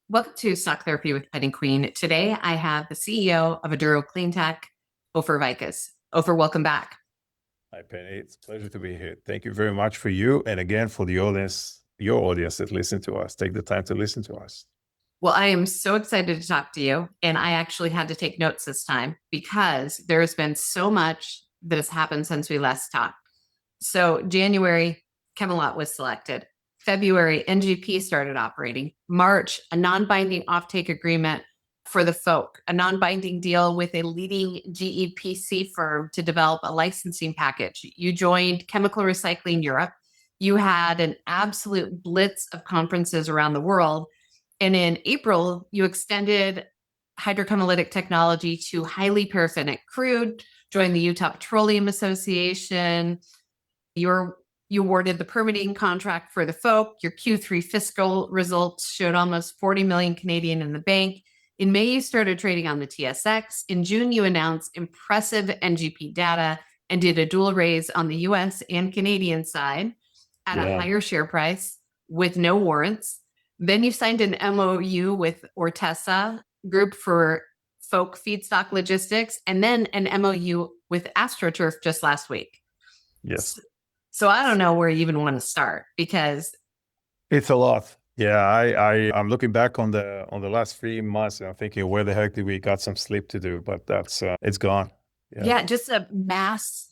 Welcome to Stock Therapy with Penny Queen. Today I have the CEO of Aduro Cleantech, Ofer Vicus. Ofer, welcome back. Hi, Penny. It's a pleasure to be here. Thank you very much for you. And again, for the audience, your audience that listen to us. Take the time to listen to us. Well, I am so excited to talk to you. And I actually had to take notes this time because there has been so much that has happened since we last talked. So January, Chemelot was selected. February, NGP started operating. March, a non-binding offtake agreement for the FOAK, a non-binding deal with a leading GEPC firm to develop a licensing package. You joined Chemical Recycling Europe. You had an absolute blitz of conferences around the world. And in April, you extended hydrochemilytic technology to highly paraffinic crude, joined the Utah Petroleum Association. You awarded the permitting contract for the FOAK. Your Q3 fiscal results showed almost 40 million Canadian in the bank. In May, you started trading on the TSX. In June, you announced impressive NGP data and did a dual raise on the US and Canadian side at a higher share price with no warrants. Then you signed an MOU with Ortessa Groep for FOAK feedstock logistics, and then an MOU with AstroTurf just last week. Yes. So I don't know where you even want to start because it's a lot. Yeah, I'm looking back on the last 3 months and I'm thinking, where the heck did we got some sleep to do? But that's it's gone. Yeah, just a mass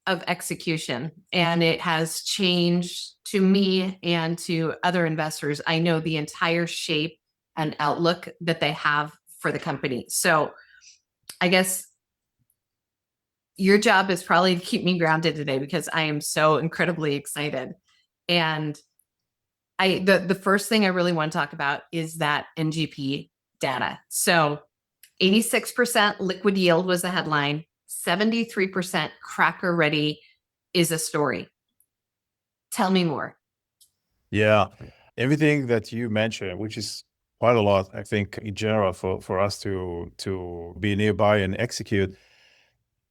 of execution, and it has changed to me and to other investors. I know the entire shape and outlook that they have for the company. So I guess your job is probably to keep me grounded today because I am so incredibly excited. And the first thing I really want to talk about is that NGP data. So 86% liquid yield was the headline. 73% cracker ready is a story. Tell me more. Yeah, everything that you mentioned, which is quite a lot, I think, in general, for us to be nearby and execute,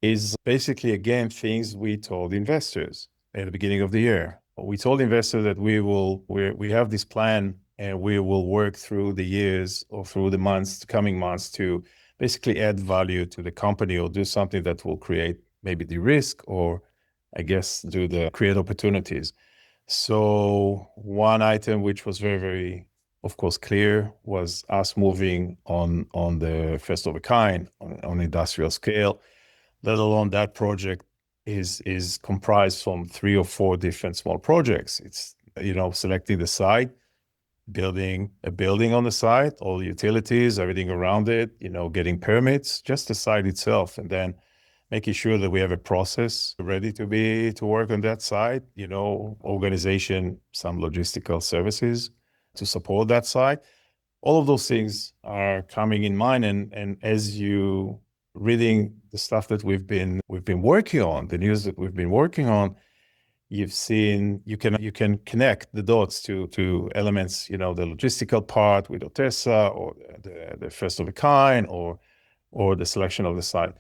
is basically, again, things we told investors at the beginning of the year. We told investors that we have this plan and we will work through the years or through the months, coming months, to basically add value to the company or do something that will create maybe the risk or, I guess, create opportunities. So one item which was very, very, of course, clear was us moving on the first of a kind on industrial scale. Let alone that project is comprised from 3 or 4 different small projects. It's, selecting the site, building a building on the site, all the utilities, everything around it, getting permits, just the site itself, and then making sure that we have a process ready to work on that site, organization, some logistical services to support that site. All of those things are coming in mind, and as you reading the stuff that we've been working on, the news that we've been working on, you've seen you can connect the dots to elements, the logistical part with Ortessa or the first of a kind or the selection of the site.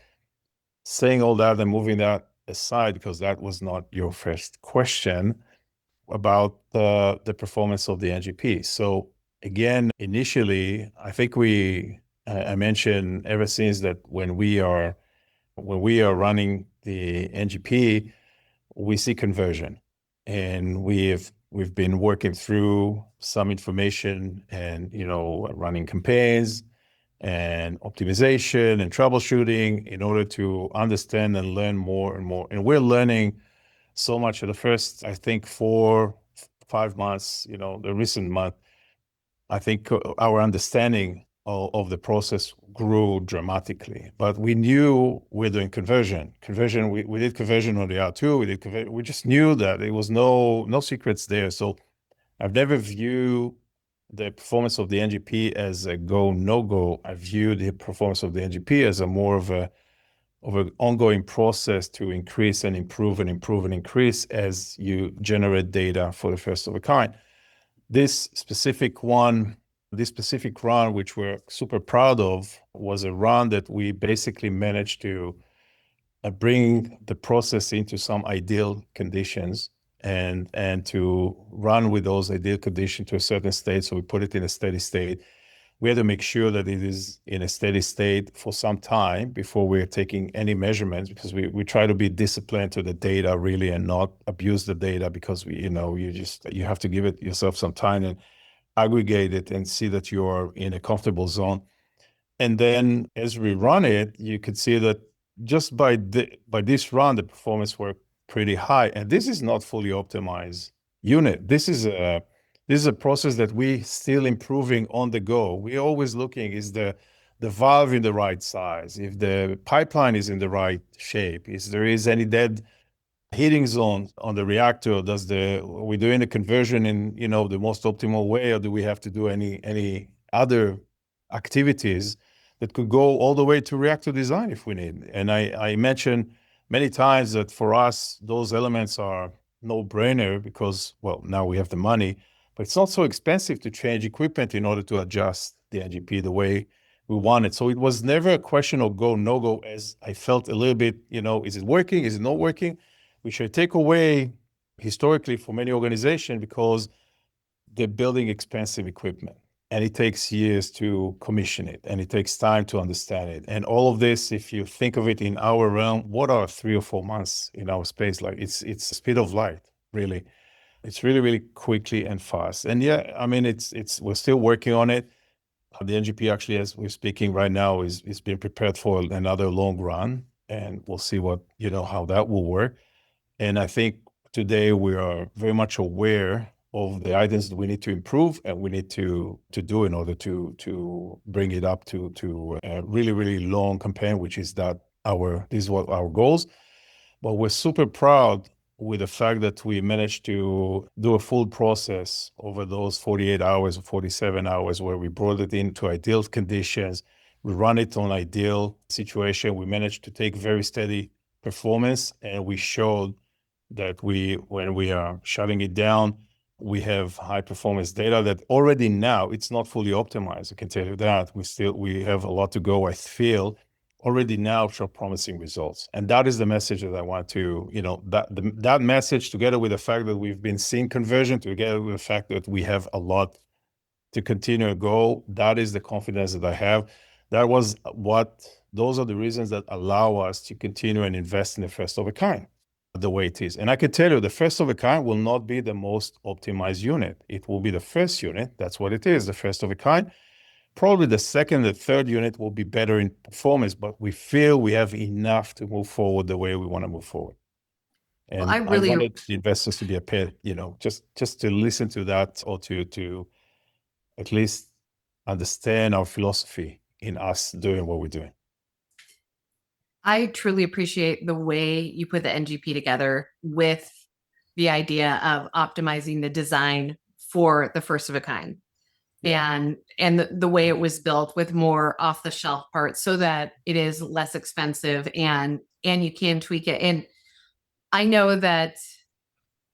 Saying all that and moving that aside, because that was not your first question about the performance of the NGP. So again, initially, I think I mentioned ever since that when we are running the NGP, we see conversion, and we've been working through some information and running campaigns and optimization and troubleshooting in order to understand and learn more and more. And we're learning so much of the first, I think, 4-5 months, the recent month. I think our understanding of the process grew dramatically, but we knew we're doing conversion. We did conversion on the R2. We just knew that there was no secrets there. So I've never viewed the performance of the NGP as a go, no go. I view the performance of the NGP as a more of an ongoing process to increase and improve and improve and increase as you generate data for the first of a kind. This specific run, which we're super proud of, was a run that we basically managed to bring the process into some ideal conditions and to run with those ideal conditions to a certain state. So we put it in a steady state. We had to make sure that it is in a steady state for some time before we're taking any measurements, because we try to be disciplined to the data really and not abuse the data, because you have to give it yourself some time and aggregate it and see that you're in a comfortable zone. And then as we run it, you could see that just by this run, the performance were pretty high. And this is not fully optimized unit. This is a process that we still improving on the go. We're always looking, is the valve in the right size? If the pipeline is in the right shape? Is there is any dead heating zone on the reactor? Are we doing the conversion in the most optimal way, or do we have to do any other activities that could go all the way to reactor design if we need? And I mentioned many times that for us, those elements are no-brainer because, well, now we have the money, but it's not so expensive to change equipment in order to adjust the NGP the way we want it. So it was never a question of go, no go, as I felt a little bit, is it working? Is it not working? We should take away historically for many organizations because they're building expensive equipment and it takes years to commission it and it takes time to understand it. And all of this, if you think of it in our realm, what are 3 or 4 months in our space? Like it's the speed of light, really. It's really, really quickly and fast. And yeah, I mean, we're still working on it. The NGP actually, as we're speaking right now, is being prepared for another long run, and we'll see how that will work. And I think today we are very much aware of the items that we need to improve and we need to do in order to bring it up to a really, really long campaign, which is these is what our goals. But we're super proud with the fact that we managed to do a full process over those 48 hours or 47 hours where we brought it into ideal conditions. We run it on ideal situation. We managed to take very steady performance, and we showed that when we are shutting it down, we have high performance data that already now it's not fully optimized. I can tell you that we have a lot to go. I feel already now show promising results. And that is the message that I want to, that message together with the fact that we've been seeing conversion, together with the fact that we have a lot to continue to go, that is the confidence that I have. Those are the reasons that allow us to continue and invest in the first of a kind the way it is. And I can tell you the first of a kind will not be the most optimized unit. It will be the first unit. That's what it is, the first of a kind. Probably the second, the third unit will be better in performance, but we feel we have enough to move forward the way we want to move forward. And Well, I really wanted the investors to be a pair, just to listen to that, or to at least understand our philosophy in us doing what we're doing. I truly appreciate the way you put the NGP together with the idea of optimizing the design for the first of a kind. Yeah. And the way it was built with more off the shelf parts so that it is less expensive and you can tweak it. And I know that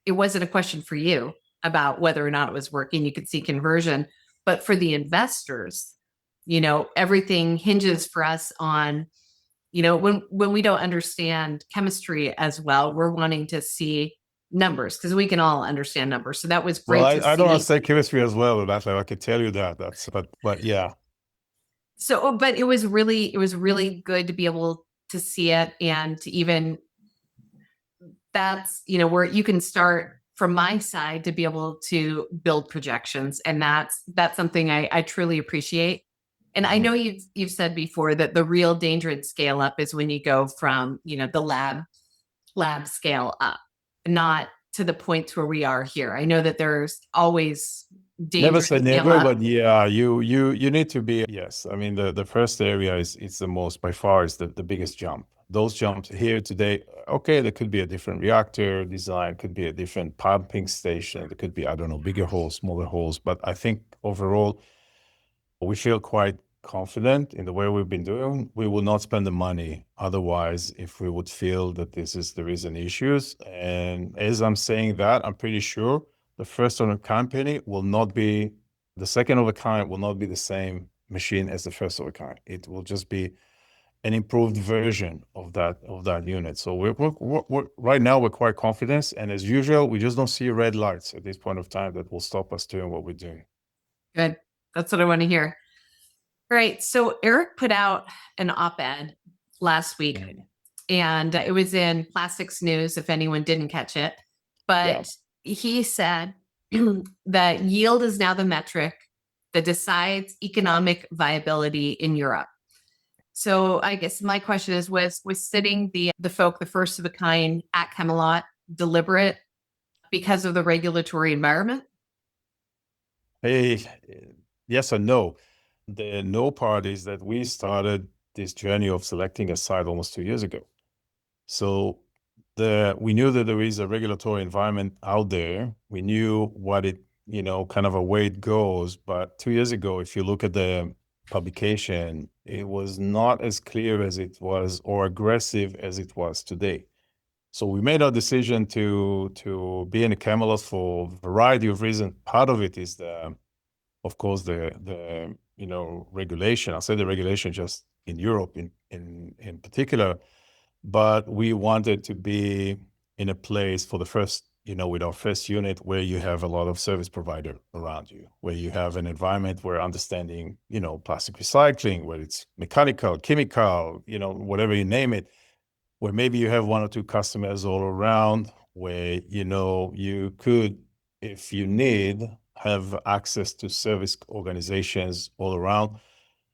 it wasn't a question for you about whether or not it was working. You could see conversion, but for the investors, everything hinges for us on, when we don't understand chemistry as well, we're wanting to see numbers because we can all understand numbers. So that was great. Well, I don't understand chemistry as well. That's like, I can tell you that. But yeah. So, but it was really good to be able to see it and to even that's, where you can start from my side to be able to build projections. And that's something I truly appreciate. And I know you've said before that the real danger in scale up is when you go from, the lab scale up, not to the points where we are here. I know that there's always danger. Never say never, but yeah, you need to be, yes. I mean, the first area is the most, by far, is the biggest jump. Those jumps here today, okay, there could be a different reactor design, could be a different pumping station, there could be, I don't know, bigger holes, smaller holes. But I think overall, we feel quite confident in the way we've been doing. We will not spend the money otherwise if we would feel that there is an issues. And as I'm saying that, I'm pretty sure the first of a kind will not be, the second of a kind will not be the same machine as the first of a kind. It will just be an improved version of that unit. So we're right now we're quite confident, and as usual, we just don't see red lights at this point of time that will stop us doing what we're doing. Good. That's what I want to hear. All right. So Eric put out an op-ed last week, and it was in Plastics News, if anyone didn't catch it. But he said that yield is now the metric that decides economic viability in Europe. So I guess my question is, was sitting the FOAK, the first of a kind at Chemelot, deliberate because of the regulatory environment? Hey, yes and no. The no part is that we started this journey of selecting a site almost 2 years ago. So we knew that there is a regulatory environment out there. We knew what it, kind of a way it goes. But 2 years ago, if you look at the publication, it was not as clear as it was or aggressive as it was today. So we made our decision to be in a Chemelot for a variety of reasons. Part of it is of course, the regulation. I'll say the regulation just in Europe in particular, but we wanted to be in a place for the first, with our first unit where you have a lot of service provider around you, where you have an environment where understanding, plastic recycling, whether it's mechanical, chemical, whatever you name it, where maybe you have one or two customers all around, where, you could, if you need, have access to service organizations all around.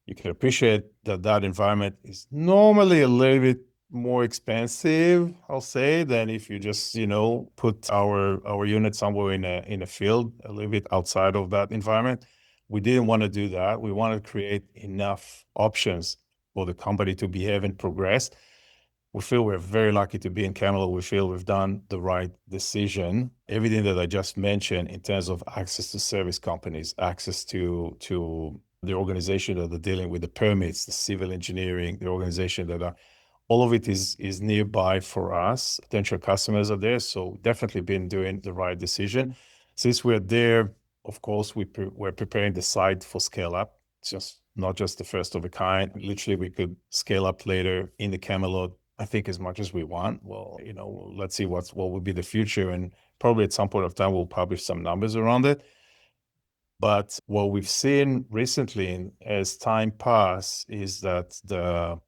You can appreciate that environment is normally a little bit more expensive, I'll say, than if you just, put our unit somewhere in a field a little bit outside of that environment. We didn't want to do that. We wanted to create enough options for the company to behave and progress. We feel we're very lucky to be in Chemelot. We feel we've done the right decision. Everything that I just mentioned in terms of access to service companies, access to the organization that are dealing with the permits, the civil engineering, the organization that are, all of it is nearby for us. Potential customers are there. So definitely been doing the right decision. Since we're there, of course, we're preparing the site for scale up. It's just not just the first of a kind. Literally, we could scale up later in the Chemelot, I think, as much as we want. Well, let's see what will be the future. And probably at some point of time, we'll publish some numbers around it. But what we've seen recently as time passes is that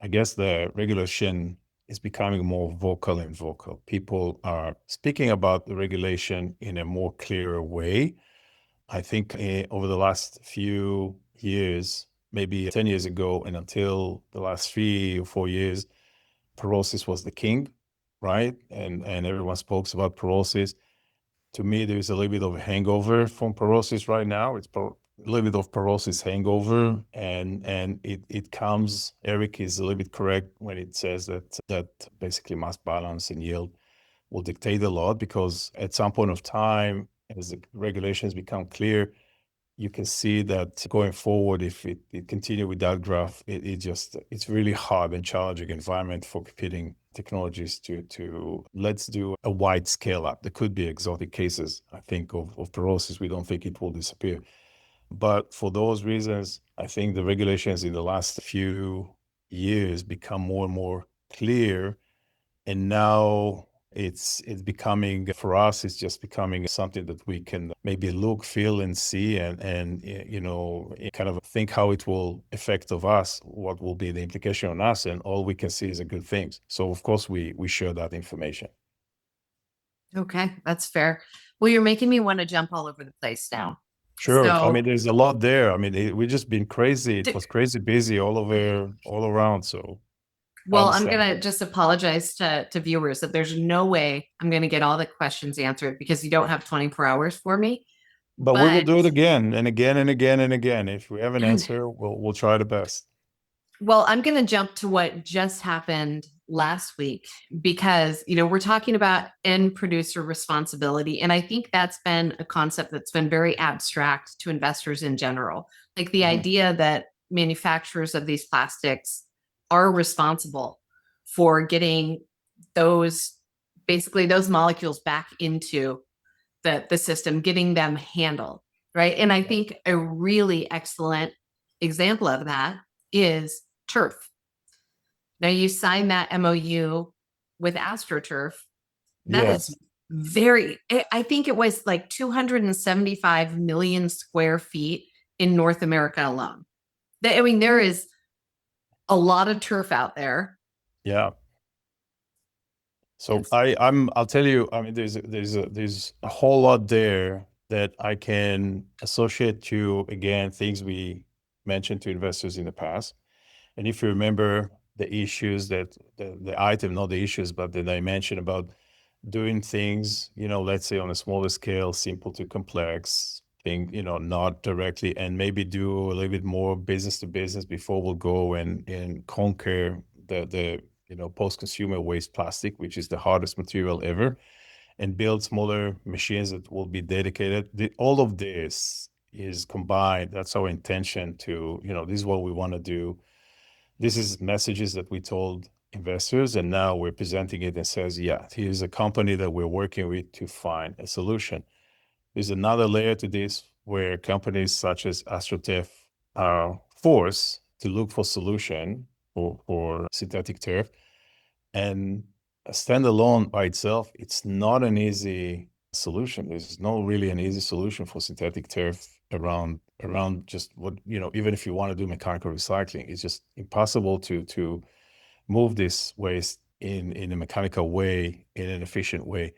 I guess the regulation is becoming more vocal and vocal. People are speaking about the regulation in a more clearer way. I think over the last few years, maybe 10 years ago, and until the last 3 or 4 years, pyrolysis was the king, right? And everyone spoke about pyrolysis. To me, there's a little bit of a hangover from pyrolysis right now. It's a little bit of pyrolysis hangover, and it comes. Eric is a little bit correct when it says that basically mass balance and yield will dictate a lot, because at some point of time, as the regulations become clear, you can see that going forward, if it continue with that graph, it's really hard and challenging environment for competing technologies to let's do a wide scale up. There could be exotic cases, I think, of pyrolysis. We don't think it will disappear. But for those reasons, I think the regulations in the last few years become more and more clear. And now it's becoming, for us, it's just becoming something that we can maybe look, feel, and see, and kind of think how it will affect of us, what will be the implication on us, and all we can see is a good things. So of course we share that information. Okay, that's fair. Well, you're making me want to jump all over the place now. Sure. So, I mean, there's a lot there. I mean, we've just been crazy. It was crazy busy all around. So well, I'm going to just apologize to viewers that there's no way I'm going to get all the questions answered because you don't have 24 hours for me. But we will do it again and again and again and again. If we have an answer, we'll try the best. Well, I'm going to jump to what just happened last week because, we're talking about end producer responsibility. And I think that's been a concept that's been very abstract to investors in general. Like the idea that manufacturers of these plastics are responsible for getting those molecules back into the system, getting them handled, right? And I think a really excellent example of that is turf. Now you signed that MOU with AstroTurf. That is Yes. very, I think it was like 275 million square feet in North America alone. I mean, there is a lot of turf out there. Yeah. So Yes. I'll tell you, I mean, there's a whole lot there that I can associate to, again, things we mentioned to investors in the past. And if you remember the issues that the item, not the issues, but that I mentioned about doing things, let's say on a smaller scale, simple to complex thing, not directly, and maybe do a little bit more business to business before we'll go and conquer the post-consumer waste plastic, which is the hardest material ever, and build smaller machines that will be dedicated. All of this is combined. That's our intention to, this is what we want to do. This is messages that we told investors, and now we're presenting it and says, yeah, here's a company that we're working with to find a solution. There's another layer to this where companies such as AstroTurf are forced to look for solution for synthetic turf. And a standalone by itself, it's not an easy solution. There's no really an easy solution for synthetic turf around just what, even if you want to do mechanical recycling, it's just impossible to move this waste in a mechanical way, in an efficient way.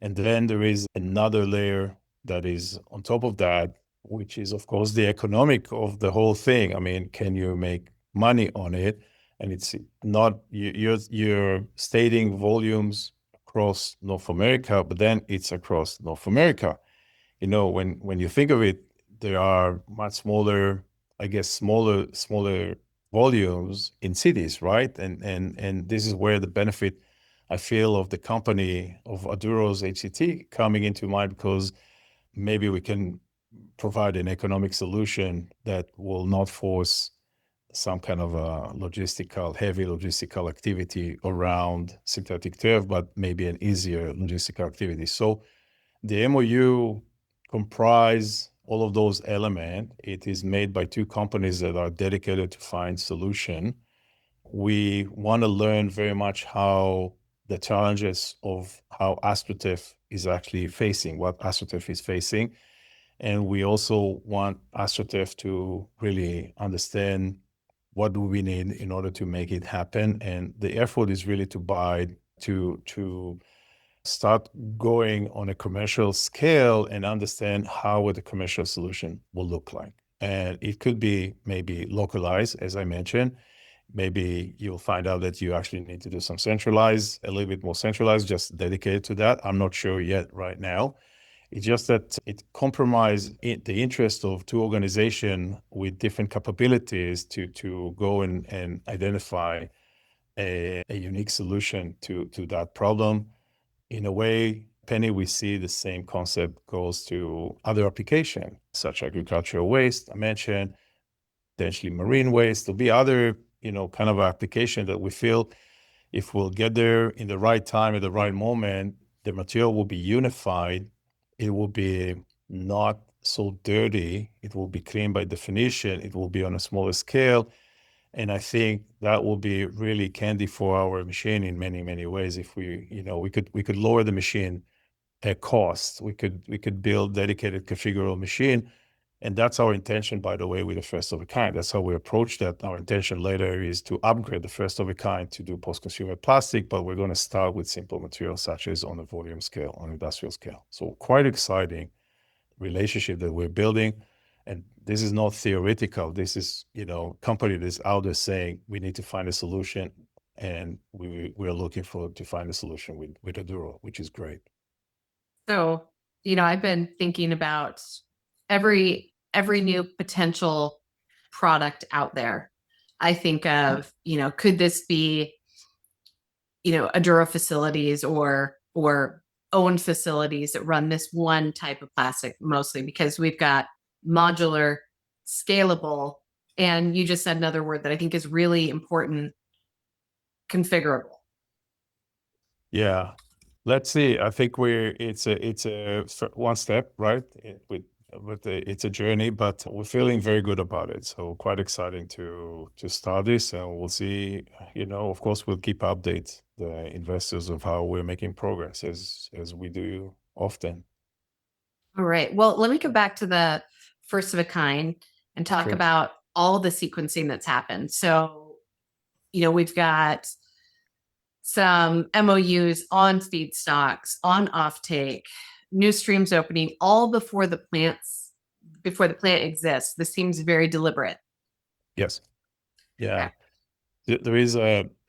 And then there is another layer that is on top of that, which is, of course, the economic of the whole thing. I mean, can you make money on it? And it's not, you're stating volumes across North America, but then it's across North America. When you think of it, there are much smaller, I guess, smaller volumes in cities, right? And this is where the benefit I feel of the company of Aduro's HCT coming into mind, because maybe we can provide an economic solution that will not force some kind of a heavy logistical activity around synthetic turf, but maybe an easier logistical activity. So the MOU comprise all of those elements. It is made by two companies that are dedicated to find solution. We want to learn very much how the challenges of how AstroTurf is actually facing, what AstroTurf is facing. And we also want AstroTurf to really understand what do we need in order to make it happen. And the effort is really to start going on a commercial scale and understand how the commercial solution will look like. And it could be maybe localized, as I mentioned. Maybe you'll find out that you actually need to do some centralized, a little bit more centralized, just dedicated to that. I'm not sure yet right now. It's just that it compromises the interest of two organizations with different capabilities to go and identify a unique solution to that problem. In a way, Penny, we see the same concept goes to other applications, such as agricultural waste, I mentioned, potentially marine waste. There'll be other, kind of application that we feel if we'll get there in the right time, at the right moment, the material will be unified. It will be not so dirty. It will be clean by definition. It will be on a smaller scale. And I think that will be really candy for our machine in many, many ways. If we could lower the machine cost. We could build dedicated configurable machine. And that's our intention, by the way, with the first of a kind. That's how we approach that. Our intention later is to upgrade the first of a kind to do post-consumer plastic, but we're going to start with simple materials such as on a volume scale, on industrial scale. So quite exciting relationship that we're building. And this is not theoretical. This is, company that's out there saying we need to find a solution, and we're looking to find a solution with Aduro, which is great. So, I've been thinking about every new potential product out there. I think of, could this be, Aduro facilities or owned facilities that run this one type of plastic mostly, because we've got modular, scalable, and you just said another word that I think is really important, configurable. Yeah. Let's see. I think it's a one step, right? With but it's a journey, but we're feeling very good about it. So quite exciting to start this, and we'll see. Of course, we'll keep updates the investors of how we're making progress as we do often. All right. Well, let me go back to the first of a kind and talk Sure. about all the sequencing that's happened. So, we've got some MOUs on feedstocks, on offtake, new streams opening, all before the plant exists. This seems very deliberate. Yes. Yeah. Okay. There is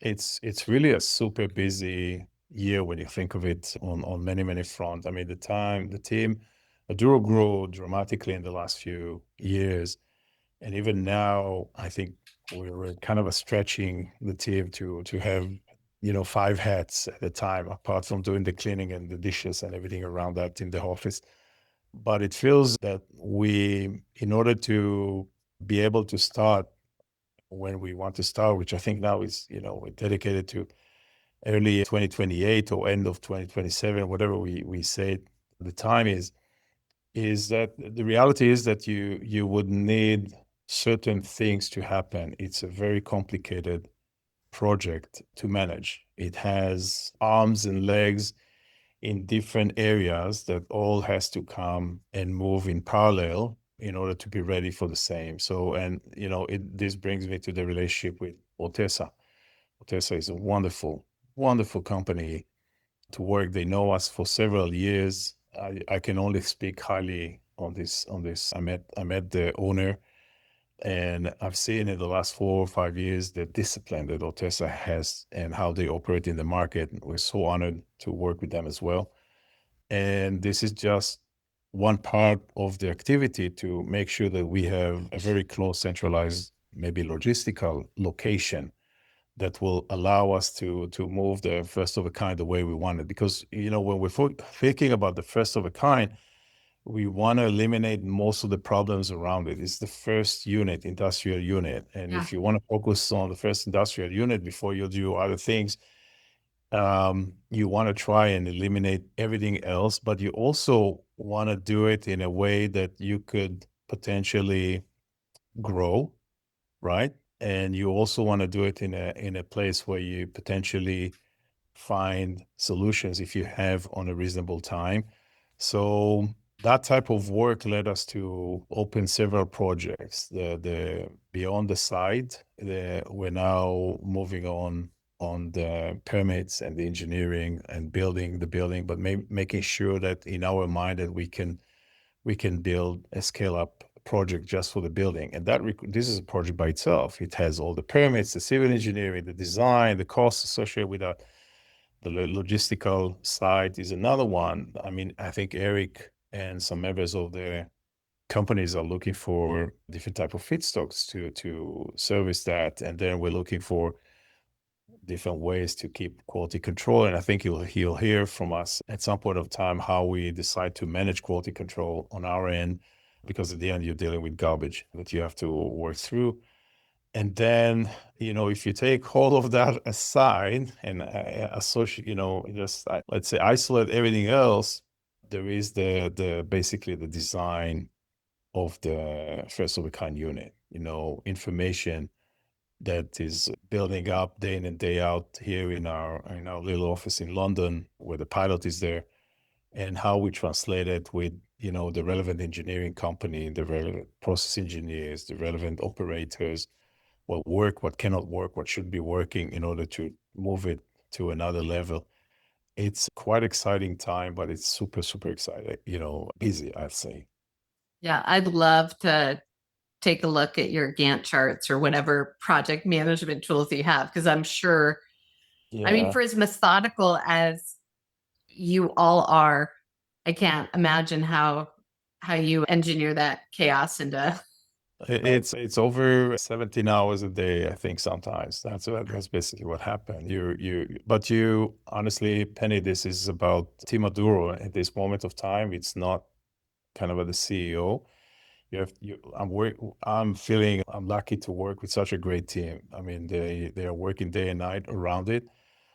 it's really a super busy year when you think of it on many, many fronts. I mean, the team, Aduro grew dramatically in the last few years. And even now, I think we're kind of stretching the team to have, 5 hats at a time, apart from doing the cleaning and the dishes and everything around that in the office. But it feels that in order to be able to start when we want to start, which I think now is, we're dedicated to early 2028 or end of 2027, whatever we say the time is that the reality is that you would need certain things to happen. It's a very complicated project to manage. It has arms and legs in different areas that all has to come and move in parallel in order to be ready for the same. So, and this brings me to the relationship with Ortessa. Ortessa is a wonderful, wonderful company to work. They know us for several years. I can only speak highly on this. I met the owner, and I've seen in the last 4 or 5 years the discipline that Ortessa has and how they operate in the market. We're so honored to work with them as well. And this is just one part of the activity to make sure that we have a very close, centralized, maybe logistical location that will allow us to move the first of a kind the way we want it. Because, when we're thinking about the first of a kind, we want to eliminate most of the problems around it. It's the first industrial unit. And Yeah. if you want to focus on the first industrial unit before you do other things, you want to try and eliminate everything else, but you also want to do it in a way that you could potentially grow, right? And you also want to do it in a place where you potentially find solutions if you have on a reasonable time. So that type of work led us to open several projects. The beyond the site, we're now moving on the permits and the engineering and building the building, but making sure that in our mind that we can build a scale up project just for the building. And this is a project by itself. It has all the permits, the civil engineering, the design, the costs associated with that. The logistical side is another one. I mean, I think Eric and some members of the companies are looking for different type of feedstocks to service that. And then we're looking for different ways to keep quality control. And I think he'll hear from us at some point of time how we decide to manage quality control on our end, because at the end you're dealing with garbage that you have to work through. And then, if you take all of that aside and associate, let's say isolate everything else, there is basically the design of the first of a kind unit, information that is building up day in and day out here in our little office in London, where the pilot is there, and how we translate it with the relevant engineering company, the relevant process engineers, the relevant operators, what cannot work, what should be working in order to move it to another level. It's quite exciting time, but it's super, super exciting, busy, I'd say. Yeah. I'd love to take a look at your Gantt charts or whatever project management tools you have, because I'm sure, I mean, Yeah. for as methodical as you all are, I can't imagine how you engineer that chaos into. It's over 17 hours a day, I think sometimes. That's basically what happened. But honestly, Penny, this is about Team Aduro at this moment of time. It's not kind of the CEO. I'm feeling I'm lucky to work with such a great team. I mean, they are working day and night around it.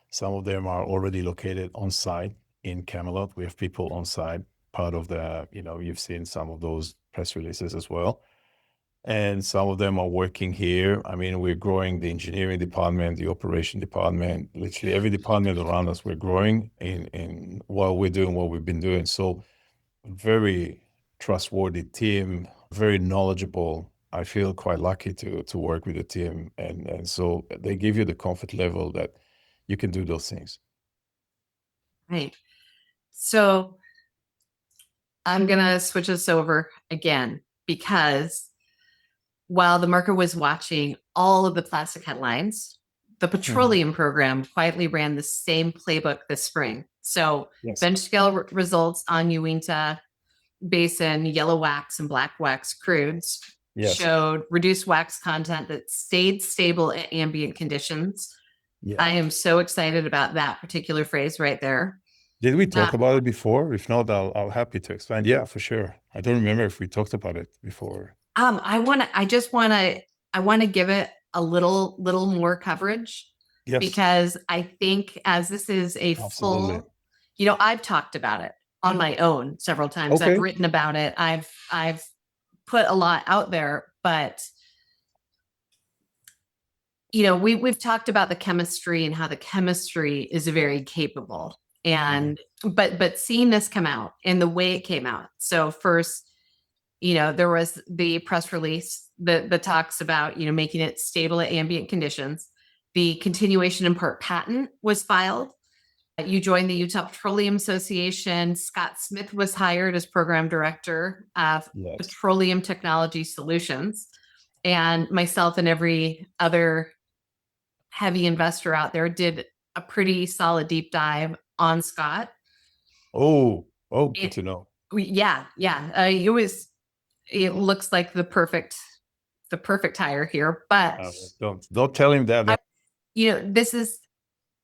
Some of them are already located on site in Chemelot. We have people on site part of the, you've seen some of those press releases as well. And some of them are working here. I mean, we're growing the engineering department, the operation department, literally every department around us, we're growing in while we're doing what we've been doing. So very trustworthy team, very knowledgeable. I feel quite lucky to work with the team. And so they give you the comfort level that you can do those things. Right. So I'm going to switch this over again because while the market was watching all of the plastic headlines, the petroleum program quietly ran the same playbook this spring. So Yes. bench scale results on Uinta Basin, yellow wax and black wax crudes Yes. showed reduced wax content that stayed stable at ambient conditions. Yeah. I am so excited about that particular phrase right there. Did we talk about it before? If not, I'll happy to expand. Yeah, for sure. I don't remember if we talked about it before. I want to give it a little more coverage. Yes. Because I think as this is a Absolutely. full, I've talked about it on my own several times. Okay. I've written about it. I've put a lot out there, but we've talked about the chemistry and how the chemistry is very capable. And but seeing this come out and the way it came out. So first, there was the press release that talks about, making it stable at ambient conditions. The continuation in part patent was filed. You joined the Utah Petroleum Association. Scott Smith was hired as program director of Petroleum Technology Solutions. And myself and every other heavy investor out there did a pretty solid deep dive on Scott. Oh, good to know. Yeah. It looks like the perfect hire here, but don't tell him that.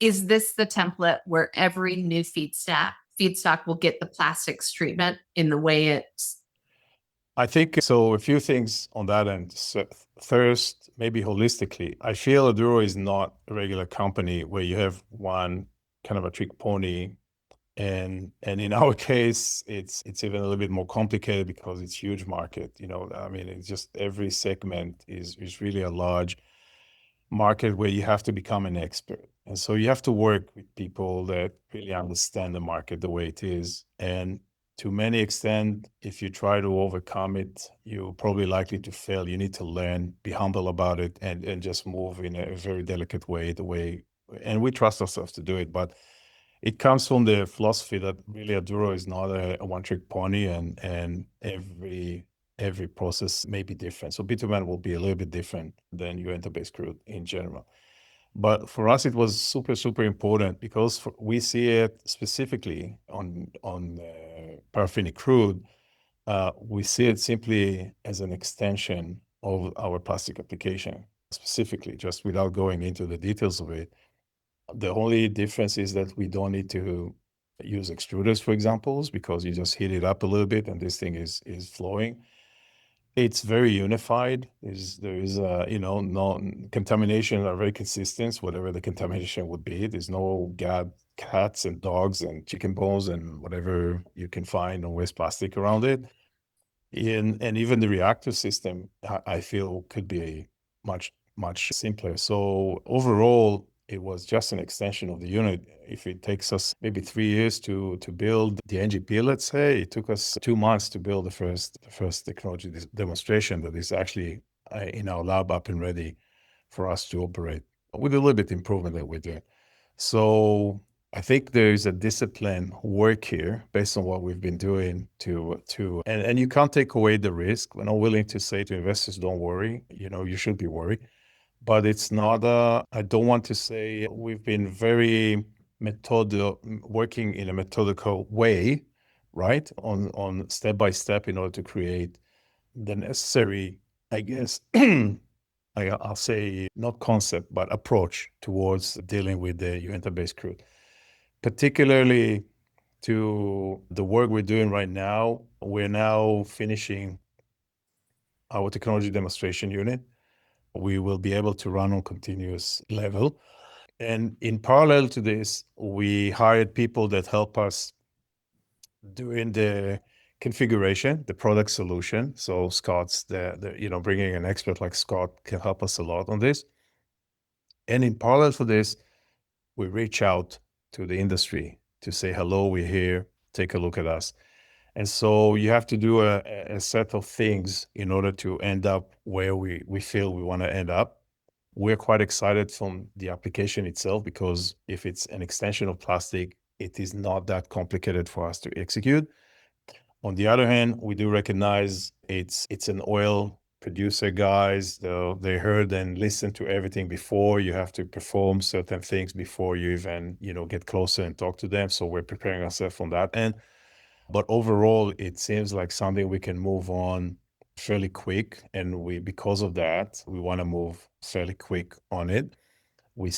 Is this the template where every new feedstock will get the plastics treatment in the way it's? I think so. A few things on that end. So first, maybe holistically, I feel Aduro is not a regular company where you have one kind of a trick pony. And in our case, it's even a little bit more complicated because it's huge market. I mean, it's just every segment is really a large market where you have to become an expert. And so you have to work with people that really understand the market the way it is. And to many extent, if you try to overcome it, you're probably likely to fail. You need to learn, be humble about it, and just move in a very delicate way, and we trust ourselves to do it. But it comes from the philosophy that really Aduro is not a one-trick pony, and every process may be different. So bitumen will be a little bit different than Uinta-based crude in general. But for us, it was super, super important because we see it specifically on paraffinic crude. We see it simply as an extension of our plastic application, specifically, just without going into the details of it. The only difference is that we don't need to use extruders, for example, because you just heat it up a little bit and this thing is flowing. It's very unified. There is no contamination are very consistent, whatever the contamination would be. There's no cats and dogs and chicken bones and whatever you can find on waste plastic around it. And even the reactor system, I feel, could be much, much simpler. So overall, it was just an extension of the unit. If it takes us maybe 3 years to build the NGP, let's say, it took us 2 months to build the first technology demonstration that is actually in our lab up and ready for us to operate with a little bit improvement that we're doing. So I think there is a discipline work here based on what we've been doing and you can't take away the risk. We're not willing to say to investors, don't worry, you should be worried. But it's not, I don't want to say we've been very working in a methodical way, right? On step by step in order to create the necessary, I guess, I'll say not concept, but approach towards dealing with the Uinta-based crude. Particularly to the work we're doing right now, we're now finishing our technology demonstration unit. We will be able to run on continuous level. And in parallel to this, we hired people that help us doing the configuration, the product solution. So Scott's bringing an expert like Scott can help us a lot on this. And in parallel for this, we reach out to the industry to say, hello, we're here, take a look at us. And so you have to do a set of things in order to end up where we feel we want to end up. We're quite excited from the application itself, because if it's an extension of plastic, it is not that complicated for us to execute. On the other hand, we do recognize it's an oil producer, guys. They heard and listened to everything before. You have to perform certain things before you even, get closer and talk to them. So we're preparing ourselves from that end. But overall, it seems like something we can move on fairly quick. And because of that, we want to move fairly quick on it. We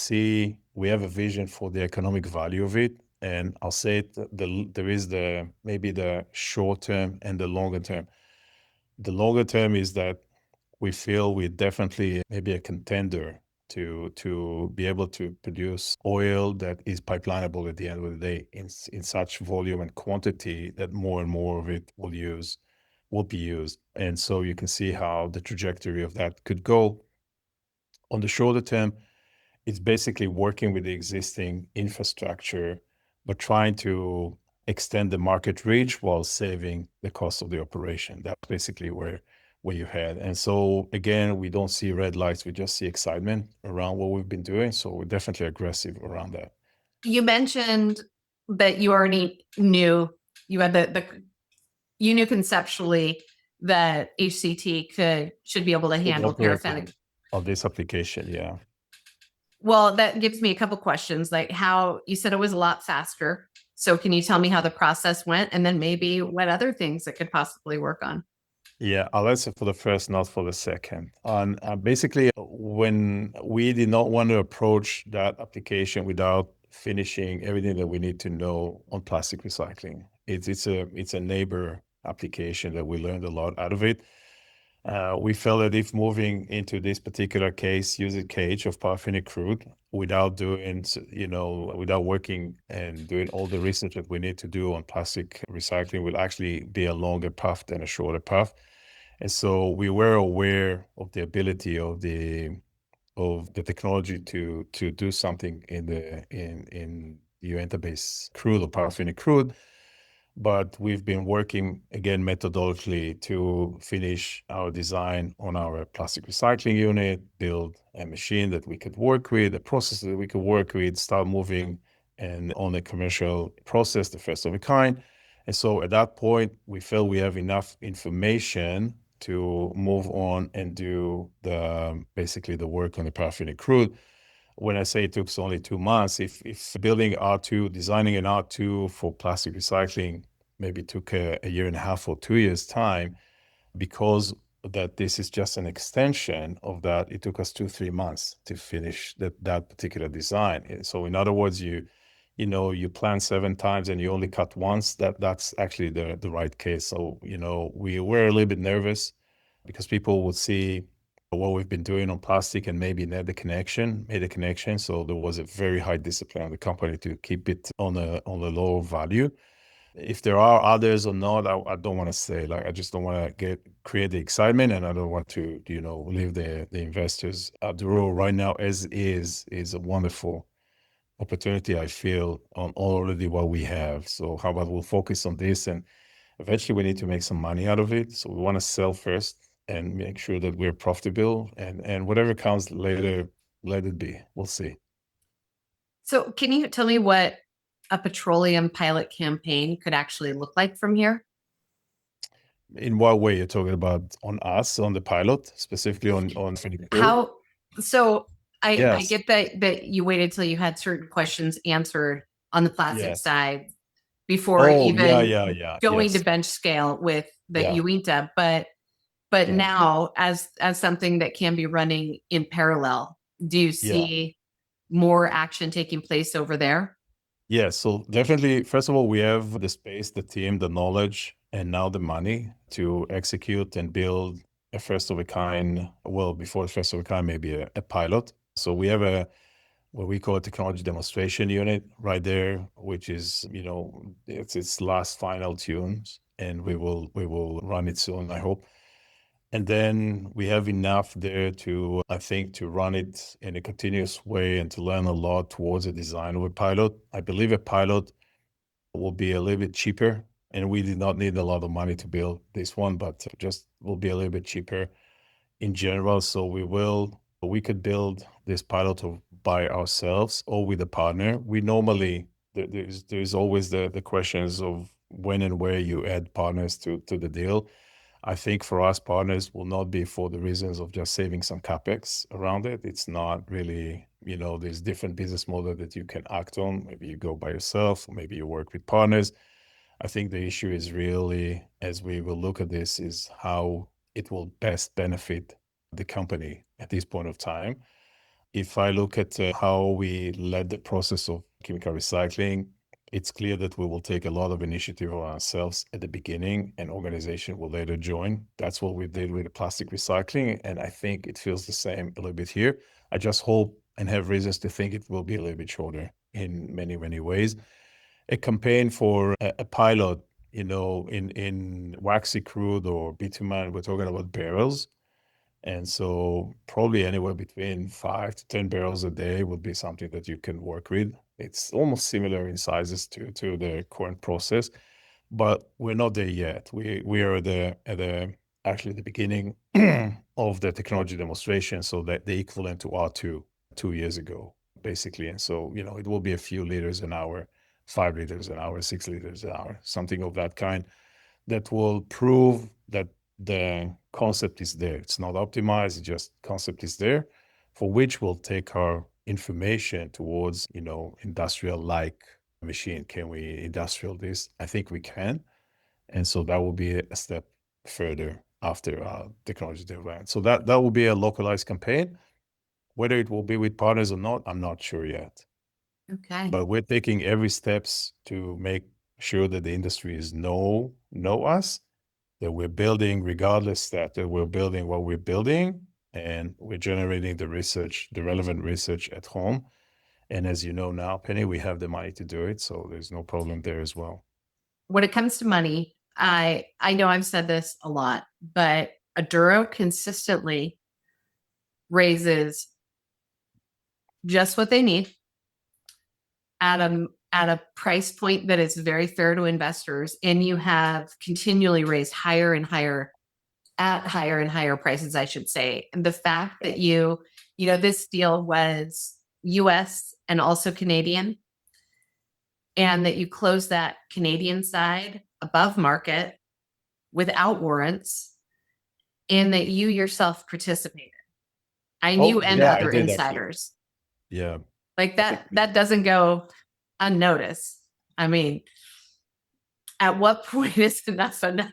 have a vision for the economic value of it. And I'll say it, there is maybe the short term and the longer term. The longer term is that we feel we're definitely maybe a contender to be able to produce oil that is pipelinable at the end of the day in such volume and quantity that more and more of it will be used. And so you can see how the trajectory of that could go. On the shorter term, it's basically working with the existing infrastructure, but trying to extend the market reach while saving the cost of the operation. That's basically where you head. And so again, we don't see red lights, we just see excitement around what we've been doing. So we're definitely aggressive around that. You mentioned that you already knew you had you knew conceptually that HCT should be able to handle paraffinic of this application. Yeah. Well, that gives me a couple questions, like how you said it was a lot faster. So can you tell me how the process went, and then maybe what other things it could possibly work on? Yeah, I'll answer for the first, not for the second. On basically, when we did not want to approach that application without finishing everything that we need to know on plastic recycling, it's a neighbor application that we learned a lot out of it. We felt that if moving into this particular case, using cage of paraffinic crude without working and doing all the research that we need to do on plastic recycling will actually be a longer path than a shorter path. And so we were aware of the ability of the technology to do something in the Uinta Basin crude or paraffinic crude. But we've been working again methodologically to finish our design on our plastic recycling unit, build a machine that we could work with, a process that we could work with, start moving and on a commercial process, the first of a kind. And so at that point, we felt we have enough information to move on and do basically the work on the paraffinic crude. When I say it took only 2 months, if building R2, designing an R2 for plastic recycling maybe took a year and a half or 2 years time, because that this is just an extension of that, it took us 2-3 months to finish that particular design. So in other words, you plan 7 times and you only cut once. That's actually the right case. So we were a little bit nervous because people would see what we've been doing on plastic and maybe made the connection. So there was a very high discipline on the company to keep it on a lower value. If there are others or not, I don't want to say. Like, I just don't want to create the excitement, and I don't want to leave the investors. Aduro right now as is a wonderful opportunity, I feel, on already what we have. So how about we'll focus on this, and eventually we need to make some money out of it. So we want to sell first and make sure that we're profitable, and whatever comes later, let it be. We'll see. So can you tell me what a petroleum pilot campaign could actually look like from here? In what way you're talking about? On us, on the pilot, specifically on How? So I Yes. get that you waited till you had certain questions answered on the plastic Yes. side before Oh, even yeah. going Yes. to bench scale with the Yeah. Uinta, but Yeah. now as something that can be running in parallel, do you see more action taking place over there? Yeah, so definitely, first of all, we have the space, the team, the knowledge, and now the money to execute and build a first of a kind. Well, before the first of a kind, maybe a pilot. So we have what we call a technology demonstration unit right there, which is, it's its last final tunes, and we will run it soon, I hope. And then we have enough there to, I think, to run it in a continuous way and to learn a lot towards the design of a pilot. I believe a pilot will be a little bit cheaper, and we did not need a lot of money to build this one, but just will be a little bit cheaper in general. So we could build this pilot by ourselves or with a partner. We normally, there's always the questions of when and where you add partners to the deal. I think for us, partners will not be for the reasons of just saving some capex around it. It's not really, there's different business model that you can act on. Maybe you go by yourself, or maybe you work with partners. I think the issue is really, as we will look at this, is how it will best benefit the company at this point of time. If I look at how we led the process of chemical recycling, it's clear that we will take a lot of initiative on ourselves at the beginning, and organization will later join. That's what we did with the plastic recycling, and I think it feels the same a little bit here. I just hope and have reasons to think it will be a little bit shorter in many, many ways. A campaign for a pilot, in waxy crude or bitumen, we're talking about barrels. And so probably anywhere between 5 to 10 barrels a day would be something that you can work with. It's almost similar in sizes to the current process, but we're not there yet. We are actually the beginning of the technology demonstration, so that the equivalent to R2 2 years ago, basically. And so, it will be a few liters an hour, 5 liters an hour, 6 liters an hour, something of that kind, that will prove that the concept is there. It's not optimized, it just concept is there, for which we'll take our information towards, industrial-like machine. Can we industrial this? I think we can. And so that will be a step further after technology development. So that will be a localized campaign. Whether it will be with partners or not, I'm not sure yet. Okay. But we're taking every steps to make sure that the industry is know us, that we're building, regardless that we're building what we're building, and we're generating the research, the relevant research at home. And as you know now, Penny, we have the money to do it, so there's no problem there as well. When it comes to money, I know I've said this a lot, but Aduro consistently raises just what they need at a price point that is very fair to investors, and you have continually raised higher and higher prices, I should say. And the fact that this deal was US and also Canadian, and that you closed that Canadian side above market without warrants, and that you yourself participated. And you and other insiders. Yeah. Like that doesn't go unnoticed. I mean, at what point is enough enough?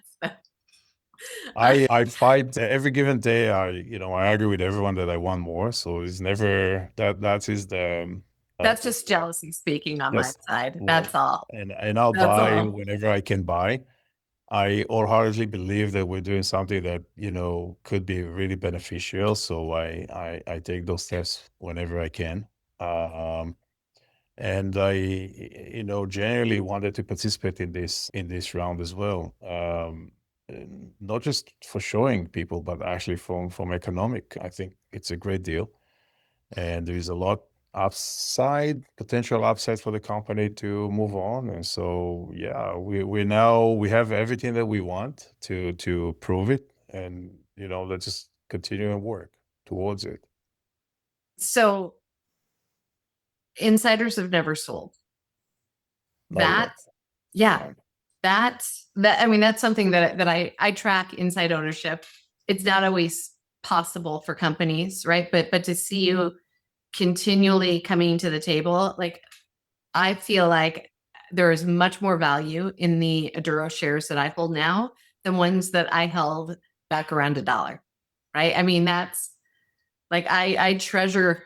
I fight every given day. I argue with everyone that I want more. So it's never that is the that's just jealousy speaking on my side. That's all. And I'll buy whenever I can buy. I wholeheartedly believe that we're doing something that, could be really beneficial. So I take those steps whenever I can. And I, generally wanted to participate in this round as well. Not just for showing people, but actually from economic. I think it's a great deal. And there is a lot potential upside for the company to move on. And so, yeah, we have everything that we want to prove it. And, let's just continue and work towards it. So insiders have never sold. I mean, that's something that I track inside ownership. It's not always possible for companies, right? But to see you continually coming to the table, like, I feel like there is much more value in the Aduro shares that I hold now than ones that I held back around $1, right? I mean, that's like, I treasure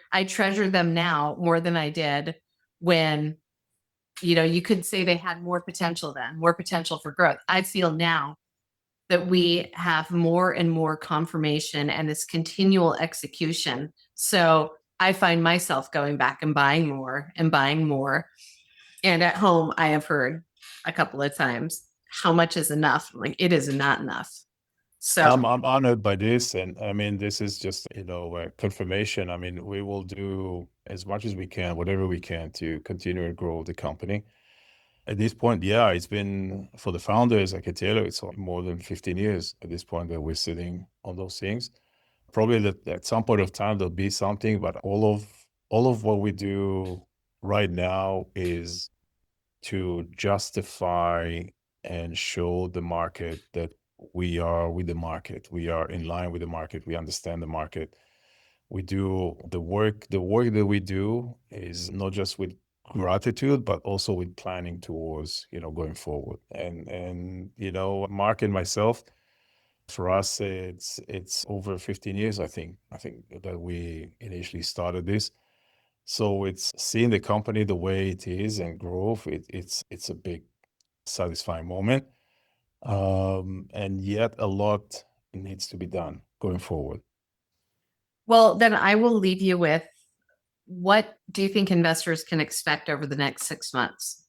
them now more than I did when, you could say they had more potential then, more potential for growth. I feel now that we have more and more confirmation and this continual execution. So I find myself going back and buying more and buying more. And at home, I have heard a couple of times, how much is enough? I'm like, it is not enough. So, I'm honored by this, and I mean, this is just, confirmation. I mean, we will do as much as we can, whatever we can, to continue to grow the company. At this point, yeah, it's been for the founders, I can tell you, it's more than 15 years at this point that we're sitting on those things. Probably that at some point of time there'll be something, but all of what we do right now is to justify and show the market that we are with the market. We are in line with the market. We understand the market. We do the work. The work that we do is not just with gratitude, but also with planning towards, going forward. And Mark and myself, for us, it's over 15 years, I think that we initially started this. So it's seeing the company the way it is and growth. It's a big satisfying moment. And yet a lot needs to be done going forward. well, then I will leave you with, what do you think investors can expect over the next 6 months?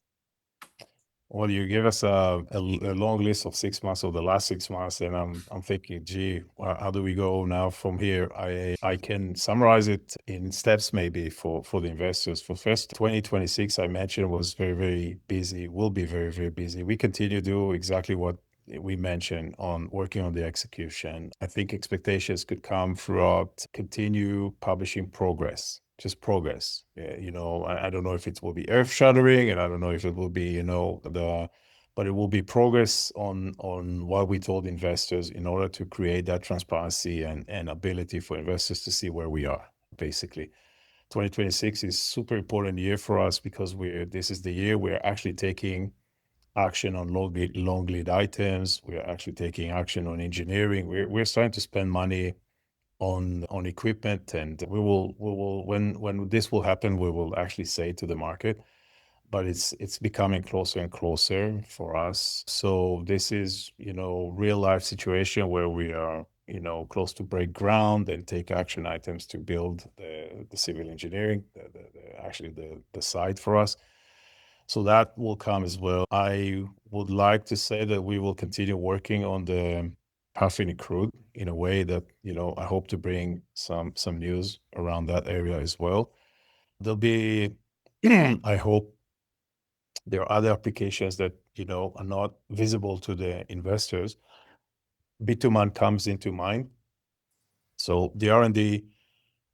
Well, you give us a long list of 6 months, of the last 6 months, and I'm thinking, gee, how do we go now from here? I can summarize it in steps maybe for the investors. For first, 2026, I mentioned, was very, very busy, will be very, very busy. We continue to do exactly what we mentioned on working on the execution. I think expectations could come throughout, continue publishing progress. Just progress. I don't know if it will be earth shattering, and I don't know if it will be, but it will be progress on what we told investors in order to create that transparency and ability for investors to see where we are, basically. 2026 is super important year for us because this is the year we're actually taking action on long lead items. We're actually taking action on engineering. We're starting to spend money on equipment, and we will when this will happen, we will actually say to the market, but it's becoming closer and closer for us. So this is, real life situation where we are, close to break ground and take action items to build the civil engineering, actually the site for us. So that will come as well. I would like to say that we will continue working on the paraffinic crude in a way that, I hope to bring some news around that area as well. There'll be, I hope there are other applications that, are not visible to the investors. Bitumen comes into mind. So the R&D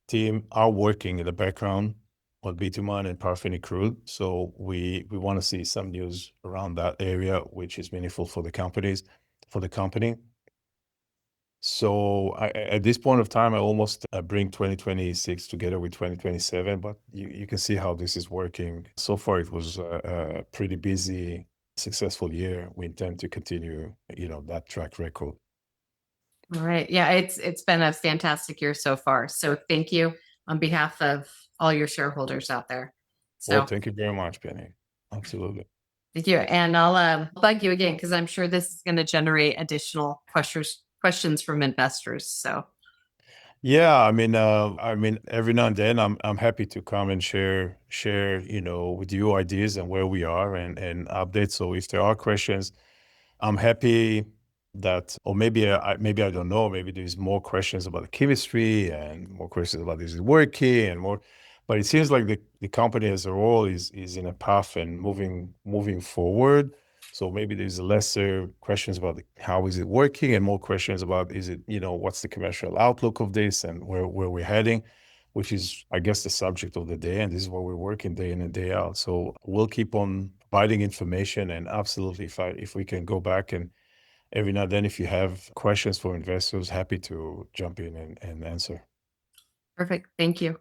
team are working in the background on bitumen and paraffinic crude. So we want to see some news around that area, which is meaningful for the company. So at this point of time, I almost bring 2026 together with 2027, but you can see how this is working. So far, it was a pretty busy, successful year. We intend to continue, that track record. All right. Yeah, it's been a fantastic year so far. So thank you on behalf of all your shareholders out there. So Well, thank you very much, Penny. Absolutely. thank you. And I'll bug you again, because I'm sure this is going to generate additional questions from investors. So Yeah, I mean, every now and then I'm happy to come and share, with you ideas and where we are and updates. So if there are questions, I'm happy that, or maybe I don't know, maybe there's more questions about the chemistry and more questions about this is working and more, but it seems like the company as a whole is in a path and moving forward. So maybe there's lesser questions about how is it working and more questions about, is it, what's the commercial outlook of this and where we're heading, which is, I guess, the subject of the day. And this is what we're working day in and day out. So we'll keep on providing information, and absolutely, if we can go back and every now and then, if you have questions for investors, happy to jump in and answer. perfect. Thank you.